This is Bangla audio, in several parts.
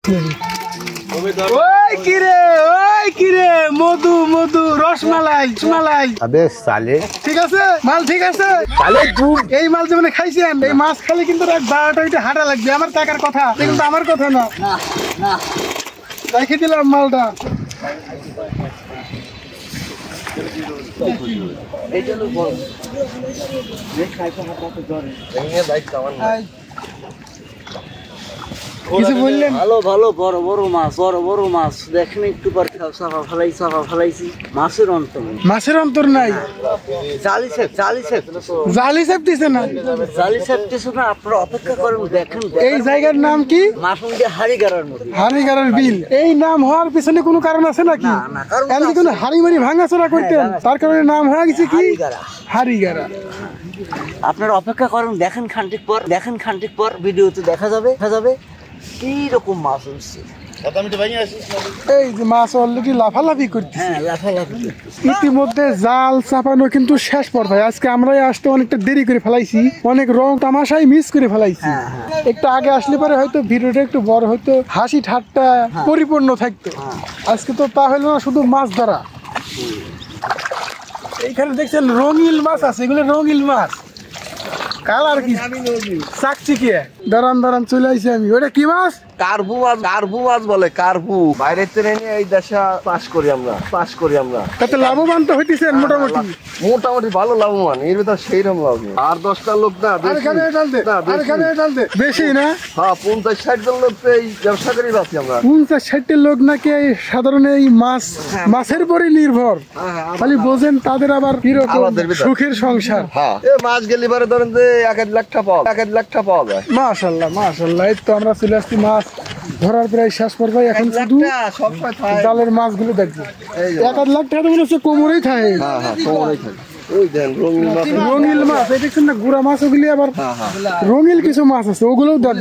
ওই কিরে মধু মধু রসমালাই রসমালাই। আবে সালে ঠিক আছে মাল ঠিক আছে। সালে তুই এই মাল যেমন খাইছেন এই মাছ খালি কিন্তু রাত 12টা হাঁটা লাগবে। আমার টাকার কথা কিন্তু আমার কথা না। রেখে দিলাম মালটা। কিছু বললেন? ভালো ভালো বড় বড় মাছ দেখেন একটু পর চাপা ফেলাইছি মাছের অন্তর নাই। জালি সেপ দিছে না আপনারা অপেক্ষা করেন দেখেন। এই জায়গার নাম কি? মাসুন্দিয়া হাড়িগাড়ার বিল। এই নাম হওয়ার পিছনে কোনো কারণ আছে নাকি? এমনি কোনো হাড়ি মারি ভাঙাচোরা করতেন তার কারণে নাম হয়ে গেছে কি হাড়িগাড়া। আপনারা অপেক্ষা করেন দেখেন খান্তিক পর ভিডিওতে দেখা যাবে কি রকম মাছ হচ্ছে। এই যে মাছ অলরেডি লাফালাফি করছে। ইতিমধ্যে জাল চাপানো কিন্তু শেষ পর্যায়ে। আজকে আমরাই আসতে অনেকটা দেরি করে ফেলাইছি, অনেক রং তামাশাই মিস করে ফেলাইছি। একটু আগে আসলে পরে হয়তো ভিডিওটা একটু বড় হয়তো, হাসি ঠাট্টা পরিপূর্ণ থাকতো। আজকে তো তা হইলো না, শুধু মাছ ধরা। এইখানে দেখছেন রঙিল মাছ আছে, এগুলো রঙিল মাছ। কালার কি চাকচিকিয়ে। দাঁড়ান চলে আইছি আমি। ওটা কি মাছ? কার্বু মাছ বলে। কার্বু বাইরের ট্রেনে নিয়ে এই দেশে পাস করি আমরা। তাতে লাভবান তো হইতেছেন মোটামুটি ভালো লাভবান। এর ভিতর সেইরকম লাভ নেই। আর 10টা লোক না বেশি না। হ্যাঁ 50-60 জন লোক এই ব্যবসা করে আছি আমরা। 50-60 লোক নাকি সাধারণ এই মাছের পরে নির্ভর। খালি বোঝেন তাদের আবার কিরকম সুখের সংসার। মাছ গেলে পরে ধরেন যে 1 লাখ টাকা পাওয়া যায়। মাশাআল্লাহ এই তো আমরা চলে আসছি মাছ ধরার প্রায় শেষ পর্যায়ে। এখন শুধু জালের মাছগুলো দেখবো। 1 লাখ টাকা তো মনে হচ্ছে কোমরেই থাকে। রঙিল মাছ এই দেখছেন না, গুড়া মাছ ওগুলি আবার রঙিল কিছু মাছ আছে, ওগুলোও দেন।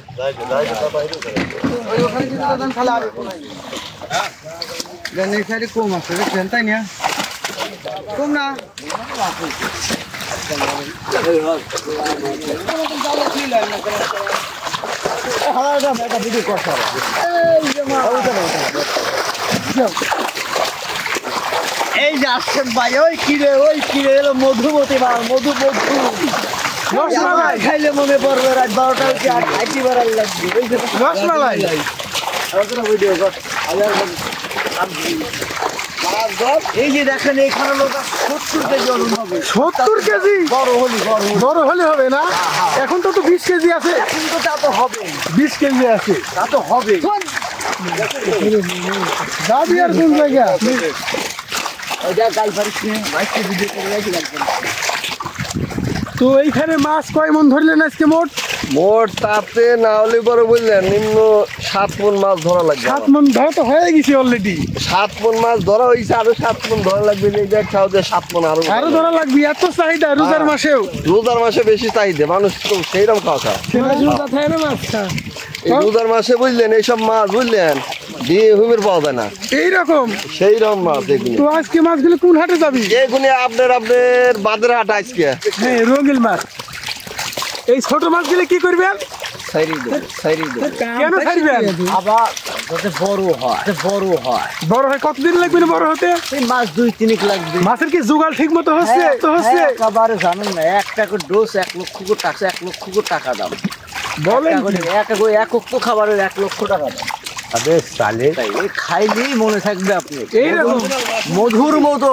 কম আছে দেখছেন তাই না? কম না এই যে আসছেন ভাই। ওই কিরে এলো মধুমতি মাল। মধু রসমালাই খাইলে মনে পড়বে রাত 12টা কি আর খাইতে পারার লাগবে। রসমালাই এই যে দেখেন এইখানে লোক 70 কেজি ওজন হবে। 70 কেজি বড় হলে হবে না? এখন তো 20 কেজি আছে। এখন তো তা তো হবে 20 কেজি আছে, তা তো হবে। যাবি আর কোন জায়গা? তো এইখানে মাছ কয় মন ধরলেন আজকে? মোট তাতে না হলে পরে বললেন নিম্ন 7 মণ মাছ ধরা লাগবে। 7 মন ধরা তো হয়ে গেছে অলরেডি। 7 মণ মাছ ধরা হয়েছে, আরো 7 মণ ধরা লাগবে। 7 মণ আরো ধরা লাগবে। এত চাহিদা রোজার মাসেও? রোজার মাসে বেশি চাহিদা, মানুষ তো সেইরকম খাওয়া রোজার মাসে বুঝলেন এইসব মাছ বুঝলেন দিয়ে হুমের পাওয়া যায় না এইরকম সেইরকম মাছ। তো আজকে মাছগুলো কোন হাটে যাবি? এগুলি আপনার বাদের হাট আজকে। হ্যাঁ রঙিল মাছ। এই ছোট মাছগুলো কি করবেন? কেন ছাড়বেন? আবার বড় হয় কতদিন লাগবে বড় হতে? মাছ 2-3 লাগবে। মাছের কি জোগাড় ঠিক মতো হচ্ছে? একেবারে জানেন না, 1 টাকা ডোজ 1 লক্ষ টাকা দাম। বলেন এক তো খাবারের 1 লক্ষ টাকা দাম। আবে সালে খাইলেই মনে থাকবে আপনি। এইরকম মধুর মতো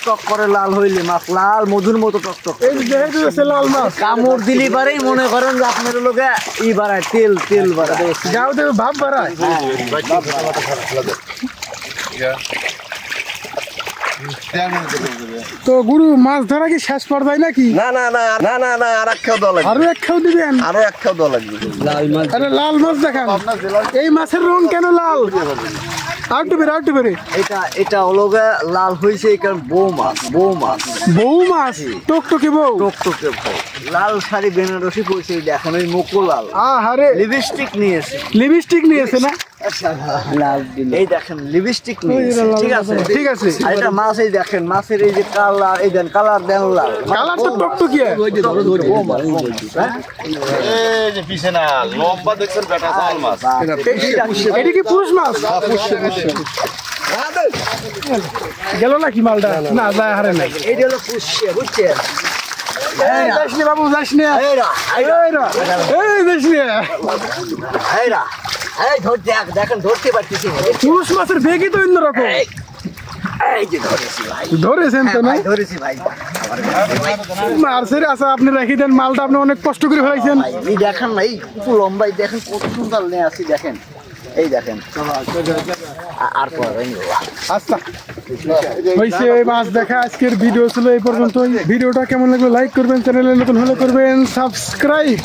টক করে লাল হইলে মাছ লাল মধুর মতো টক। লাল মাছ কামড় দিলি পারেই মনে করেন যে আপনার লোকে বাড়ায় তেল বাড়ায়, গাও দেবে ভাব বাড়ায়। তো গুরু মাছ ধরা কি শেষ পর্যায়ে নাকি? না আর এক খাও দেওয়া লাগবে। আরো এক খাও দিবেন? আরো এক খাও দেওয়া লাগবে। আরে লাল মাছ দেখান। এই মাছের রং কেন লাল? আউটু বেরে এটা হলো লাল হয়েছে কারণ বউ মাছ টকটকে বউ লাল শাড়ি বেনারসি পরেছে। এখন ওই মুখো লাল। আহারে লিপস্টিক নিয়েছে না? এই দেখেন লিপস্টিক ওই রে লাল ঠিক আছে ঠিক আছে আর এটা মাছ এই দেখেন মাছের এই যে কালার এই দেন কালার দেন লাল কালার তো টকটকিয়া এটা কি পুরুষ মাছ গেল নাকি মালটা না যায় হারে নাই এইটা হলো পুষছে বুঝছেন যাস নি বাবু যাস নি এইরা এই যাস নি এইরা এই ধরতে দেখেন ধরতে পারতেছি পুরুষ মাছের বেগই তো অন্যরকম এই যে ধরেছি ভাই ধরেছেন তো না ভাই ধরেছি ভাই মার্সের আছে আপনি রেখে দেন মালটা আপনি অনেক কষ্ট করে ফেলাইছেন ভাই এই দেখেন না এই কত লম্বাই দেখেন কত সুন্দর নিয়ে আসি দেখেন এই দেখেন আর পর আচ্ছা হয়েছে এই মাছ দেখা আজকের ভিডিও ছিল এই পর্যন্তই ভিডিওটা কেমন লাগলো লাইক করবেন চ্যানেলে নতুন হলে করবেন সাবস্ক্রাইব